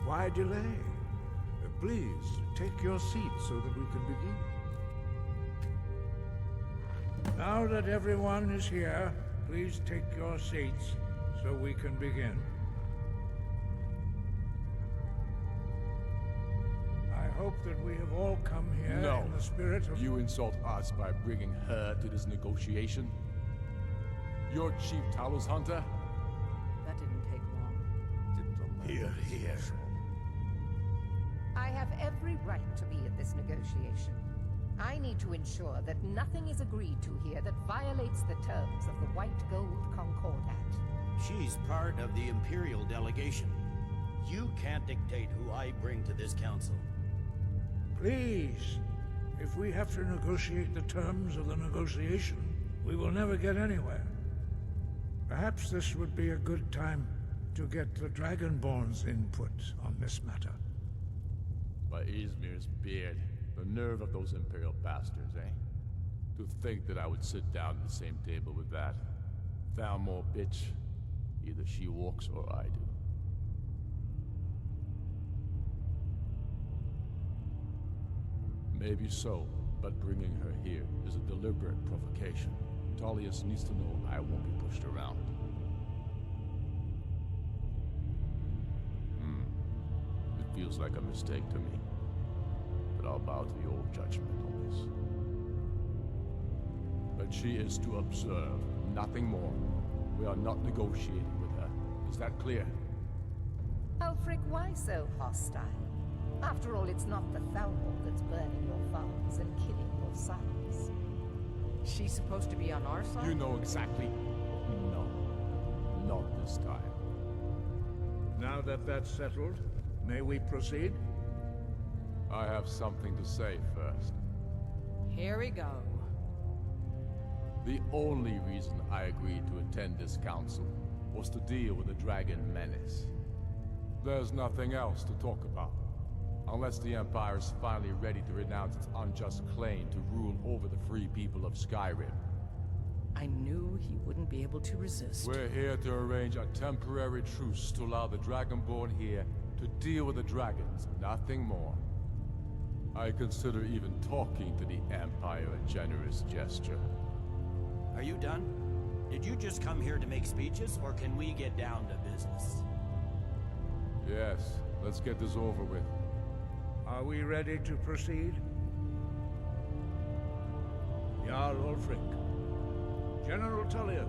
Why delay? Please, take your seat so that we can begin. Now that everyone is here, please take your seats so we can begin. I hope that we have all come here in the spirit of... You insult us by bringing her to this negotiation? You're Chief Talos Hunter? That didn't take long. Here, here. I have every right to be at this negotiation. I need to ensure that nothing is agreed to here that violates the terms of the White Gold Concordat. She's part of the Imperial delegation. You can't dictate who I bring to this council. Please, if we have to negotiate the terms of the negotiation, we will never get anywhere. Perhaps this would be a good time to get the Dragonborn's input on this matter. By Izmir's beard, the nerve of those Imperial bastards, eh? To think that I would sit down at the same table with that. Thalmor bitch. Either she walks or I do. Maybe so, but bringing her here is a deliberate provocation. Tullius needs to know I won't be pushed around. It feels like a mistake to me. But I'll bow to your judgment on this. But she is to observe, nothing more. We are not negotiating with her. Is that clear? Ulfric, why so hostile? After all, it's not the Thalmor that's burning your farms and killing your sons. She's supposed to be on our side? You know exactly. No. Not this time. Now that that's settled, may we proceed? I have something to say first. Here we go. The only reason I agreed to attend this council was to deal with the dragon menace. There's nothing else to talk about. Unless the Empire is finally ready to renounce its unjust claim to rule over the free people of Skyrim. I knew he wouldn't be able to resist. We're here to arrange a temporary truce to allow the Dragonborn here to deal with the dragons, nothing more. I consider even talking to the Empire a generous gesture. Are you done? Did you just come here to make speeches, or can we get down to business? Yes, let's get this over with. Are we ready to proceed? Jarl Ulfric, General Tullius,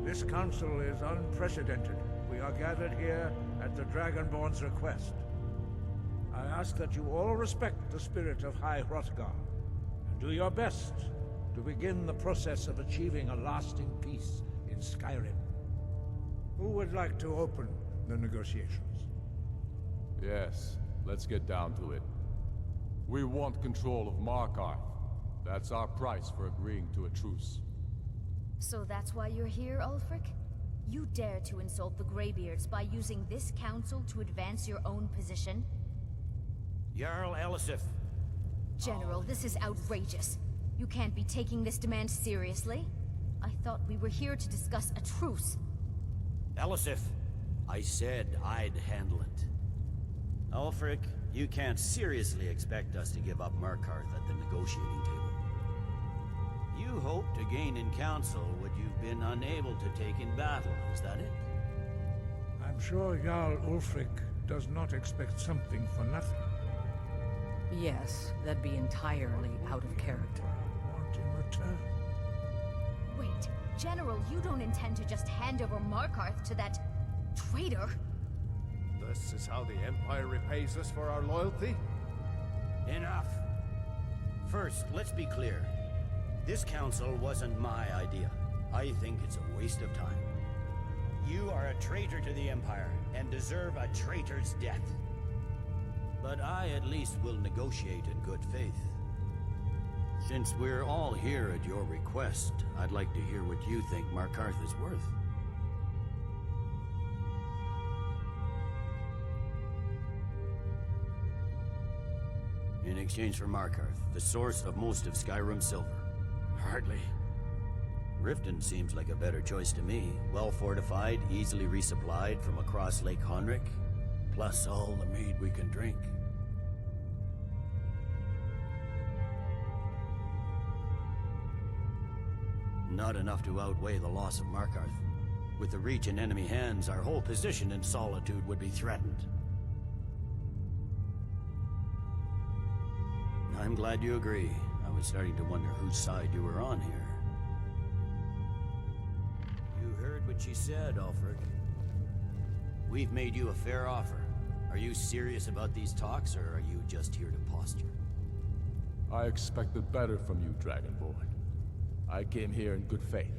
this council is unprecedented. We are gathered here at the Dragonborn's request. I ask that you all respect the spirit of High Hrothgar, and do your best to begin the process of achieving a lasting peace in Skyrim. Who would like to open the negotiations? Yes, let's get down to it. We want control of Markarth. That's our price for agreeing to a truce. So that's why you're here, Ulfric? You dare to insult the Greybeards by using this council to advance your own position? Jarl Elisif. General, this is outrageous. You can't be taking this demand seriously. I thought we were here to discuss a truce. Elisif, I said I'd handle it. Ulfric, you can't seriously expect us to give up Markarth at the negotiating table. You hoped to gain in council what you've been unable to take in battle, is that it? I'm sure Jarl Ulfric does not expect something for nothing. Yes, that'd be entirely out of character. Want in return? Wait, General, you don't intend to just hand over Markarth to that traitor? This is how the Empire repays us for our loyalty? Enough! First, let's be clear. This council wasn't my idea. I think it's a waste of time. You are a traitor to the Empire, and deserve a traitor's death. But I at least will negotiate in good faith. Since we're all here at your request, I'd like to hear what you think Markarth is worth. In exchange for Markarth, the source of most of Skyrim's silver. Hardly. Riften seems like a better choice to me. Well fortified, easily resupplied from across Lake Honric. plus all the mead we can drink. Not enough to outweigh the loss of Markarth. With the Reach in enemy hands, our whole position in Solitude would be threatened. I'm glad you agree. I was starting to wonder whose side you were on here. You heard what she said, Ulfric. We've made you a fair offer. Are you serious about these talks, or are you just here to posture? I expected better from you, Dragonborn. I came here in good faith,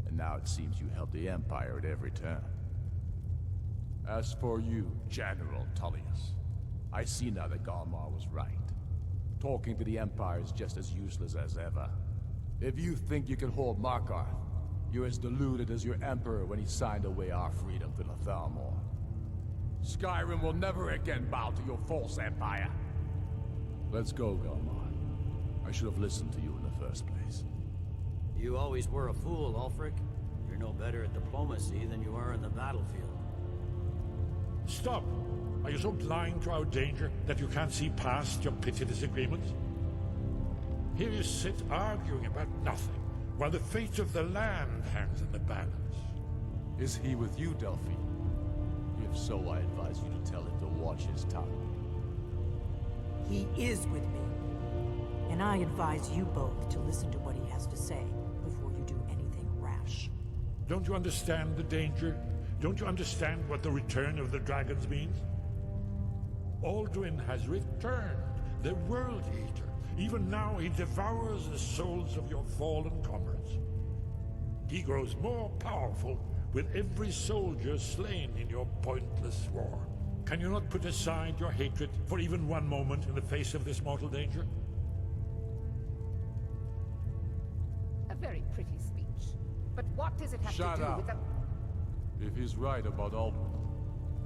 and now it seems you help the Empire at every turn. As for you, General Tullius, I see now that Galmar was right. Talking to the Empire is just as useless as ever. If you think you can hold Markarth, you're as deluded as your Emperor when he signed away our freedom to the Thalmor. Skyrim will never again bow to your false empire. Let's go, Galmar. I should have listened to you in the first place. You always were a fool, Ulfric. You're no better at diplomacy than you are in the battlefield. Stop! Are you so blind to our danger that you can't see past your petty disagreements? Here you sit arguing about nothing, while the fate of the land hangs in the balance. Is he with you, Delphi? If so, I advise you to tell him to watch his tongue. He is with me. And I advise you both to listen to what he has to say before you do anything rash. Don't you understand the danger? Don't you understand what the return of the dragons means? Alduin has returned, the World Eater. Even now he devours the souls of your fallen comrades. He grows more powerful with every soldier slain in your pointless war. Can you not put aside your hatred for even one moment in the face of this mortal danger? A very pretty speech. But what does it have Shut to do up. with the... If he's right about Alduin,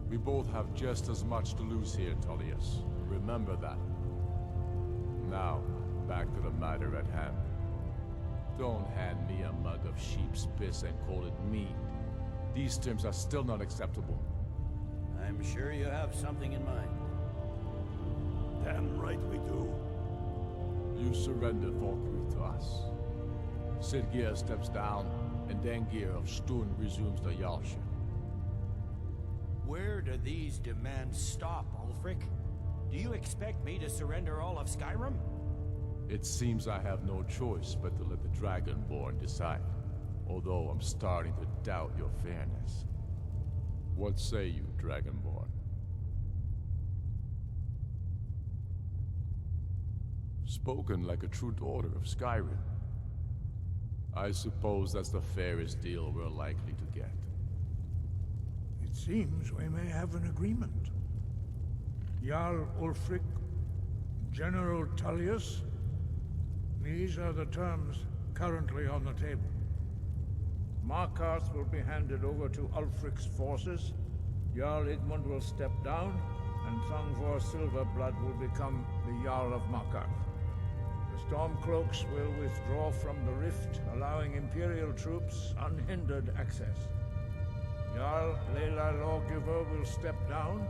we both have just as much to lose here, Tullius. Remember that. Now, back to the matter at hand. Don't hand me a mug of sheep's piss and call it mead. These terms are still not acceptable. I'm sure you have something in mind. Damn right we do. You surrender Valkyrie to us. Sidgeir steps down, and Dengir of Stun resumes the Jarlship. Where do these demands stop, Ulfric? Do you expect me to surrender all of Skyrim? It seems I have no choice but to let the Dragonborn decide. Although I'm starting to doubt your fairness. What say you, Dragonborn? Spoken like a true daughter of Skyrim. I suppose that's the fairest deal we're likely to get. It seems we may have an agreement. Jarl Ulfric, General Tullius, these are the terms currently on the table. Markarth will be handed over to Ulfric's forces, Jarl Igmund will step down, and Thangvor Silverblood will become the Jarl of Markarth. The Stormcloaks will withdraw from the rift, allowing Imperial troops unhindered access. Jarl Leila Lawgiver will step down,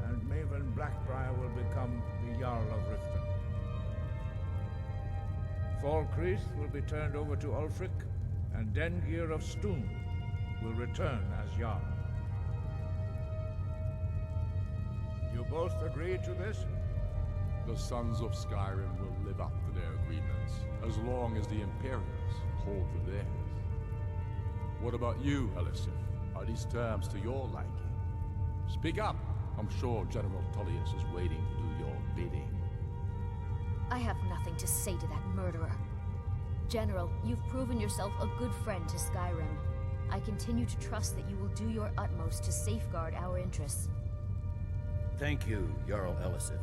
and Maven Blackbriar will become the Jarl of Riften. Falkreath will be turned over to Ulfric, and Dengir of Stun will return as Jarl. You both agree to this? The Sons of Skyrim will live up to their agreements, as long as the Imperials hold to theirs. What about you, Elisif? Are these terms to your liking? Speak up! I'm sure General Tullius is waiting to do your bidding. I have nothing to say to that murderer. General, you've proven yourself a good friend to Skyrim. I continue to trust that you will do your utmost to safeguard our interests. Thank you, Jarl Elisif.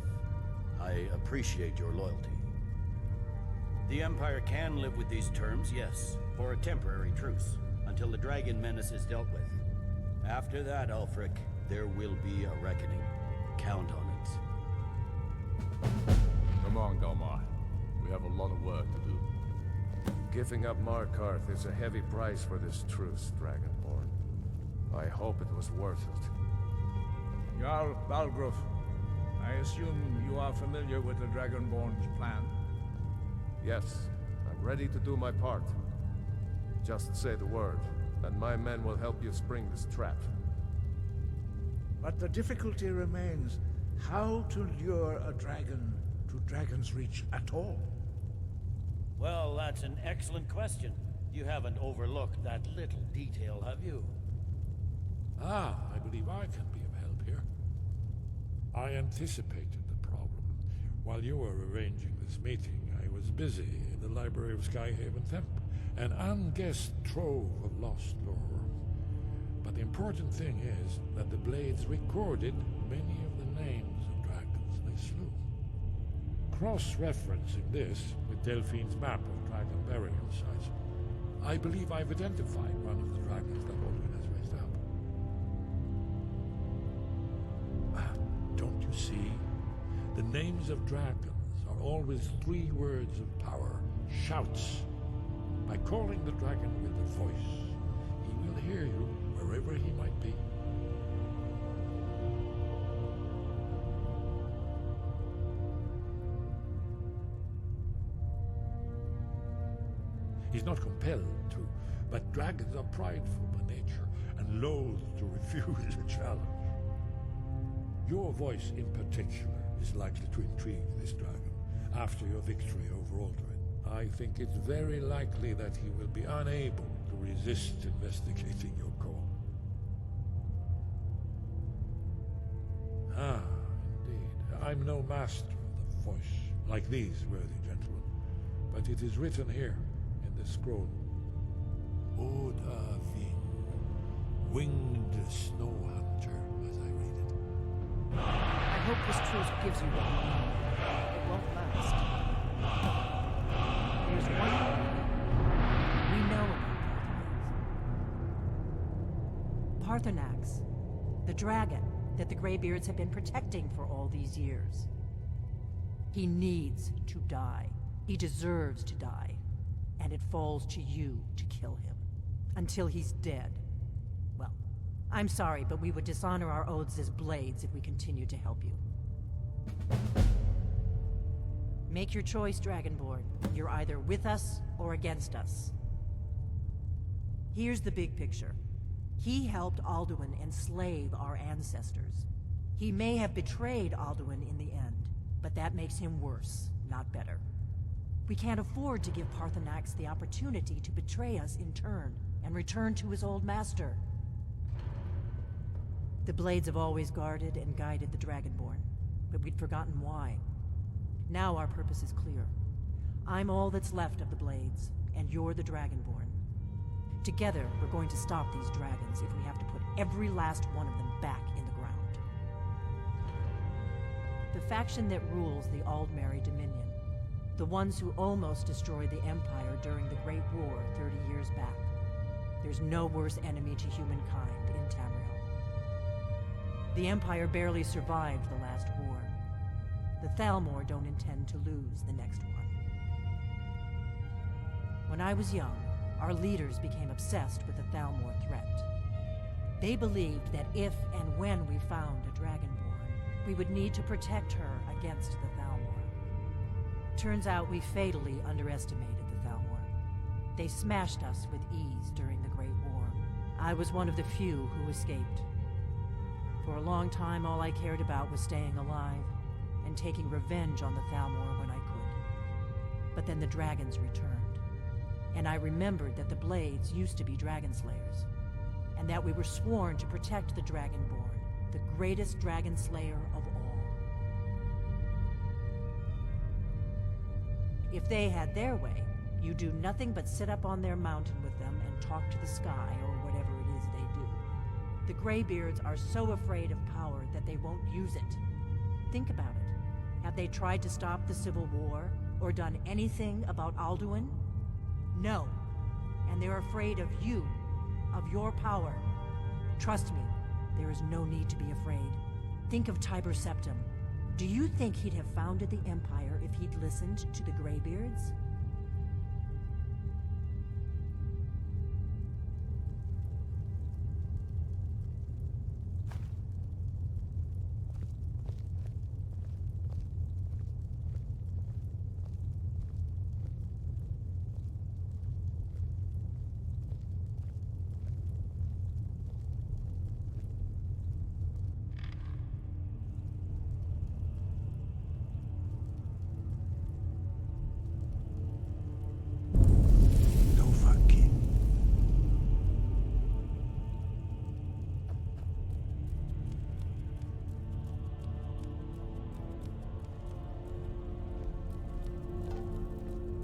I appreciate your loyalty. The Empire can live with these terms, yes, for a temporary truce, until the dragon menace is dealt with. After that, Ulfric, there will be a reckoning. Count on it. Come on, Galmar. We have a lot of work to do. Giving up Markarth is a heavy price for this truce, Dragonborn. I hope it was worth it. Jarl Balgruf, I assume you are familiar with the Dragonborn's plan? Yes, I'm ready to do my part. Just say the word, and my men will help you spring this trap. But the difficulty remains how to lure a dragon to Dragon's Reach at all. Well, that's an excellent question. You haven't overlooked that little detail, have you? Ah, I believe I can be of help here. I anticipated the problem. While you were arranging this meeting, I was busy in the library of Skyhaven Temp, an unguessed trove of lost lore. But the important thing is that the Blades recorded many of the names of dragons they slew. Cross-referencing this with Delphine's map of dragon burial sites, I believe I've identified one of the dragons that Oblivion has raised up. Don't you see? The names of dragons are always 3 words of power, shouts. By calling the dragon with a voice, he will hear you wherever he might be. He's not compelled to, but dragons are prideful by nature and loath to refuse a challenge. Your voice in particular is likely to intrigue this dragon after your victory over Aldrin. I think it's very likely that he will be unable to resist investigating your call. Ah, indeed. I'm no master of the voice, like these worthy gentlemen, but it is written here in the scroll. Oblivion, winged snow hunter, as I read it. I hope this truth gives you what you need. It won't last. There's one thing we know about Parthenax, the dragon that the Greybeards have been protecting for all these years. He needs to die. He deserves to die. And it falls to you to kill him. Until he's dead. Well, I'm sorry, but we would dishonor our oaths as Blades if we continued to help you. Make your choice, Dragonborn. You're either with us or against us. Here's the big picture. He helped Alduin enslave our ancestors. He may have betrayed Alduin in the end, but that makes him worse, not better. We can't afford to give Parthenax the opportunity to betray us in turn and return to his old master. The Blades have always guarded and guided the Dragonborn, but we'd forgotten why. Now our purpose is clear. I'm all that's left of the Blades, and you're the Dragonborn. Together, we're going to stop these dragons if we have to put every last one of them back in the ground. The faction that rules the Aldmeri Dominion, the ones who almost destroyed the Empire during the Great War 30 years back. There's no worse enemy to humankind in Tamriel. The Empire barely survived the last war. The Thalmor don't intend to lose the next one. When I was young, our leaders became obsessed with the Thalmor threat. They believed that if and when we found a Dragonborn, we would need to protect her against the Thalmor. Turns out we fatally underestimated the Thalmor. They smashed us with ease during the Great War. I was one of the few who escaped. For a long time, all I cared about was staying alive and taking revenge on the Thalmor when I could. But then the dragons returned. And I remembered that the Blades used to be dragon slayers, and that we were sworn to protect the Dragonborn, the greatest dragon slayer of all. If they had their way, you do nothing but sit up on their mountain with them and talk to the sky or whatever it is they do. The Greybeards are so afraid of power that they won't use it. Think about it. Have they tried to stop the Civil War or done anything about Alduin? No. And they're afraid of you, of your power. Trust me, there is no need to be afraid. Think of Tiber Septim. Do you think he'd have founded the Empire if he'd listened to the Greybeards?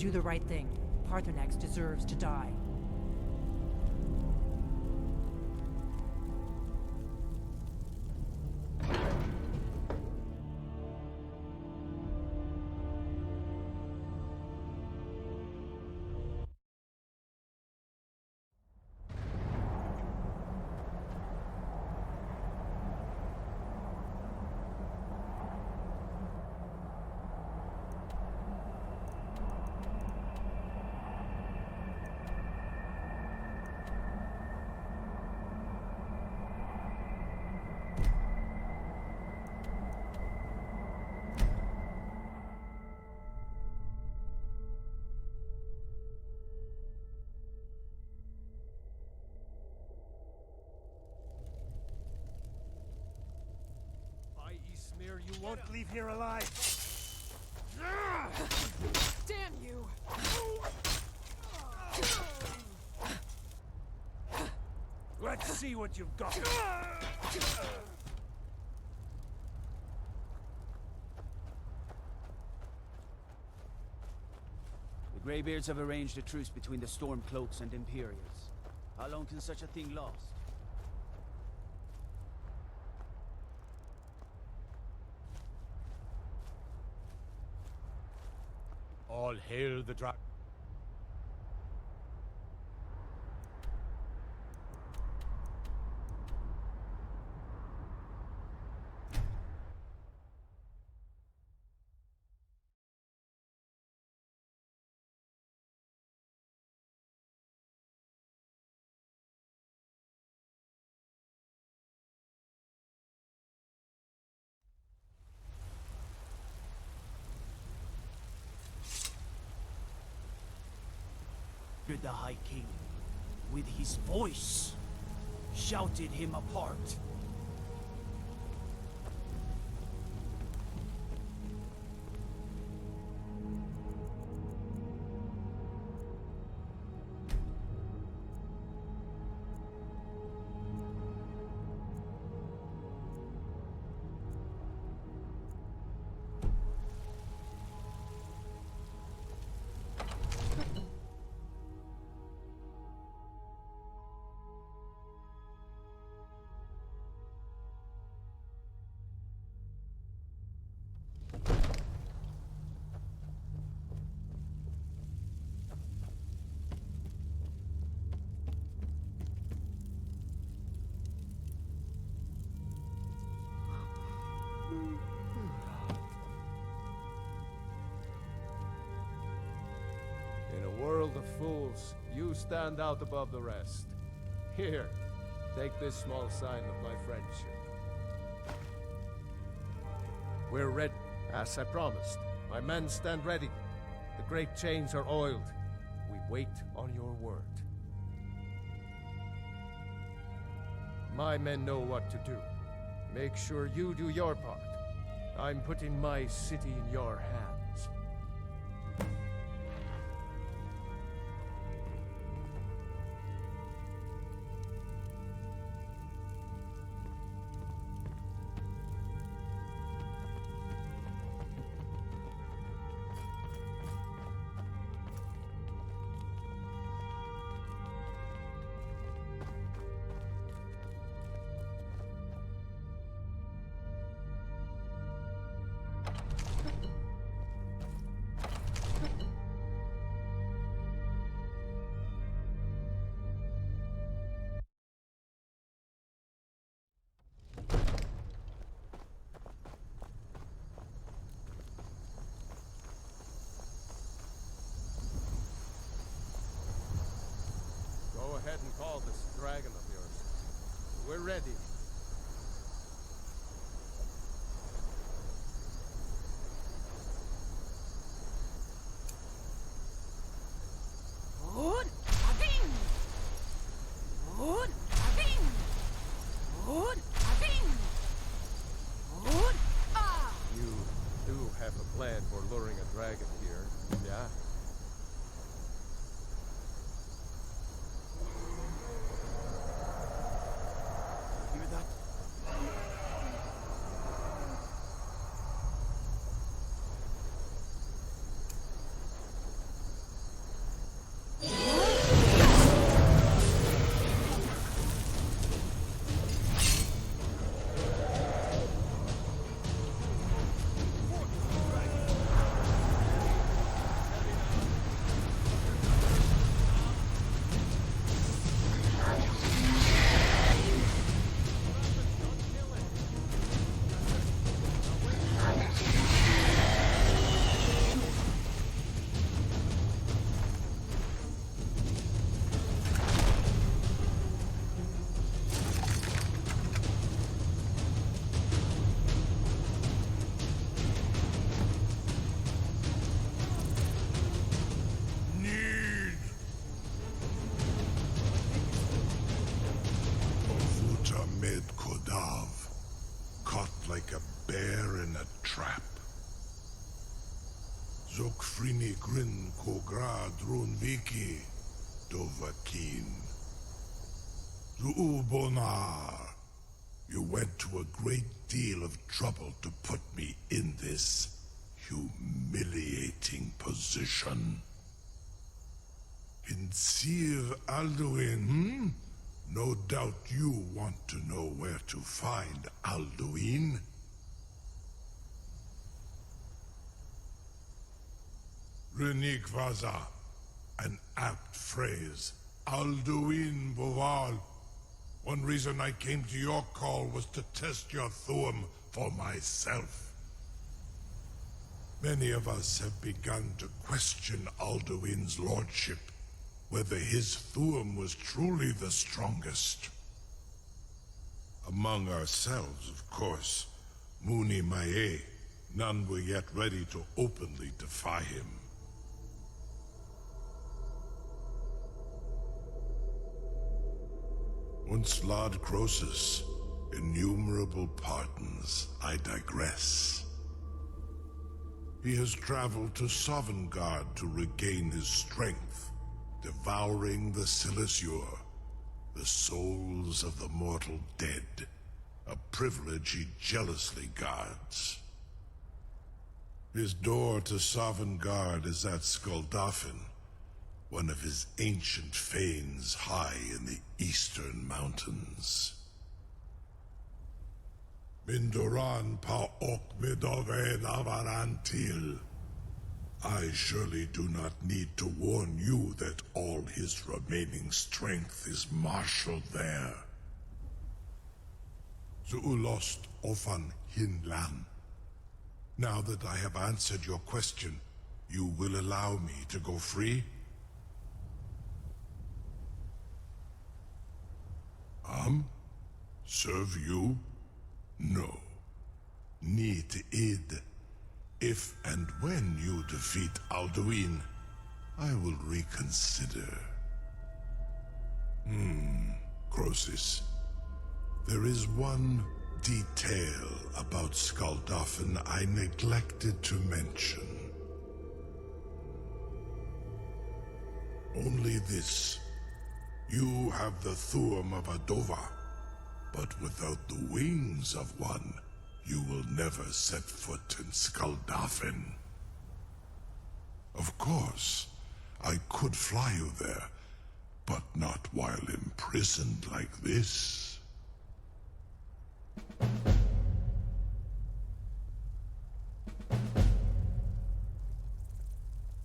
Do the right thing. Parthenax deserves to die. Smear, you won't leave here alive. Damn you! Let's see what you've got. The Greybeards have arranged a truce between the Stormcloaks and Imperials. How long can such a thing last? All hail the dragon. The High King, with his voice, shouted him apart. In a world of fools, you stand out above the rest. Here, take this small sign of my friendship. We're ready, as I promised. My men stand ready. The great chains are oiled. We wait on your word. My men know what to do. Make sure you do your part. I'm putting my city in your hands. Go ahead and call this dragon of yours. We're ready. You do have a plan for luring a dragon here, yeah? Hear like a bear in a trap. Zokfrini grin kogra drunviki dovakin. Zuubonar, you went to a great deal of trouble to put me in this humiliating position. In Sir Alduin, No doubt you want to know where to find Alduin. Renik Vaza, an apt phrase. Alduin Boval. One reason I came to your call was to test your Thuum for myself. Many of us have begun to question Alduin's lordship, whether his Thuum was truly the strongest. Among ourselves, of course, Muni Mae, none were yet ready to openly defy him. Once Lord Croesus, innumerable pardons, I digress. He has traveled to Sovngarde to regain his strength, devouring the Silesure, the souls of the mortal dead, a privilege he jealously guards. His door to Sovngarde is at Skuldafn, one of his ancient fanes high in the eastern mountains. Mindoran pa ok midove lavarantil. I surely do not need to warn you that all his remaining strength is marshaled there. Zuulost ofan hinlan. Now that I have answered your question, you will allow me to go free? Serve you? No. Need id. If and when you defeat Alduin, I will reconsider. Croesus. There is one detail about Skuldafn I neglected to mention. Only this. You have the Thuum of Adova, but without the wings of one, you will never set foot in Skuldafn. Of course, I could fly you there, but not while imprisoned like this.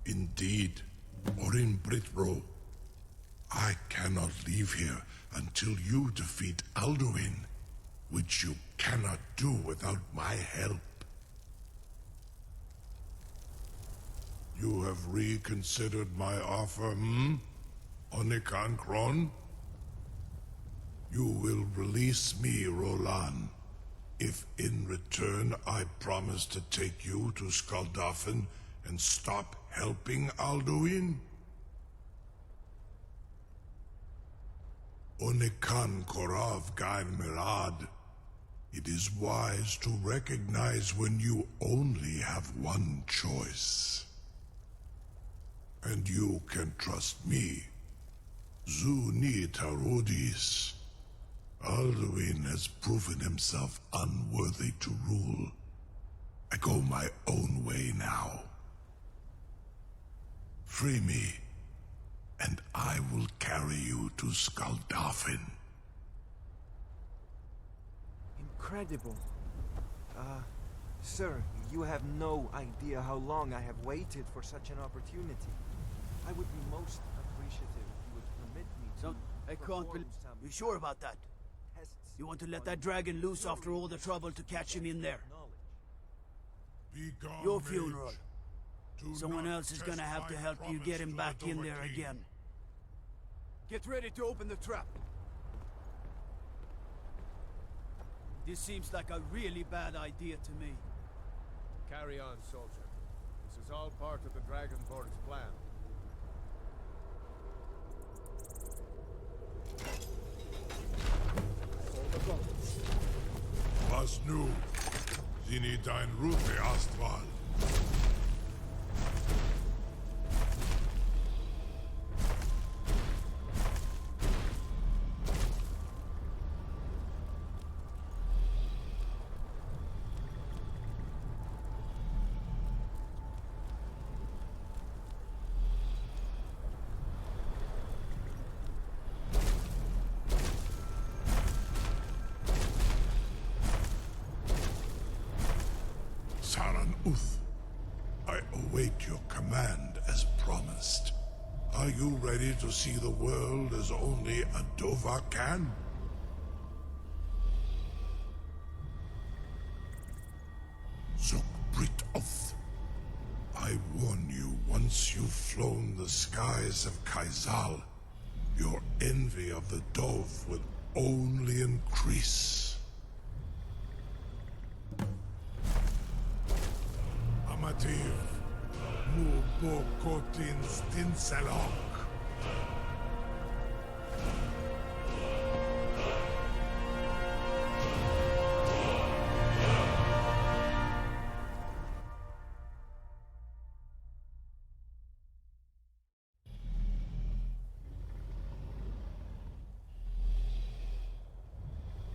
Indeed, Orin Britbro, I cannot leave here until you defeat Alduin, which you cannot do without my help. You have reconsidered my offer, Onikan Kron? You will release me, Roland, if in return I promise to take you to Skuldafn and stop helping Alduin? Onikan Korav Gain Mirad. It is wise to recognize when you only have one choice. And you can trust me. Zuni Tarudis. Alduin has proven himself unworthy to rule. I go my own way now. Free me, and I will carry you to Skuldafn. Incredible. Sir, you have no idea how long I have waited for such an opportunity. I would be most appreciative if you would permit me to I can't believe... some You sure about that? tests You want to let that dragon loose after all the trouble to catch him in there? Be gone, Your mage. funeral. Do Someone not else is gonna test have to my help you promise get him to back the in there Dovahkiin. again. Get ready to open the trap. This seems like a really bad idea to me. Carry on, soldier. This is all part of the Dragonborn's plan. Vasnu, Dini dein Rute Astral. I await your command as promised. Are you ready to see the world as only a Dova can? Zukbrit Oth. I warn you, once you've flown the skies of Kaizal, your envy of the Dove will only increase. Amativ, mu bo kotin stinselok.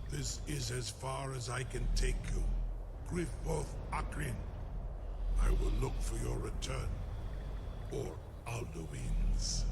This is as far as I can take you. Griffboth Akrin. I will look for your return, or Alduin's.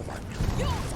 servant.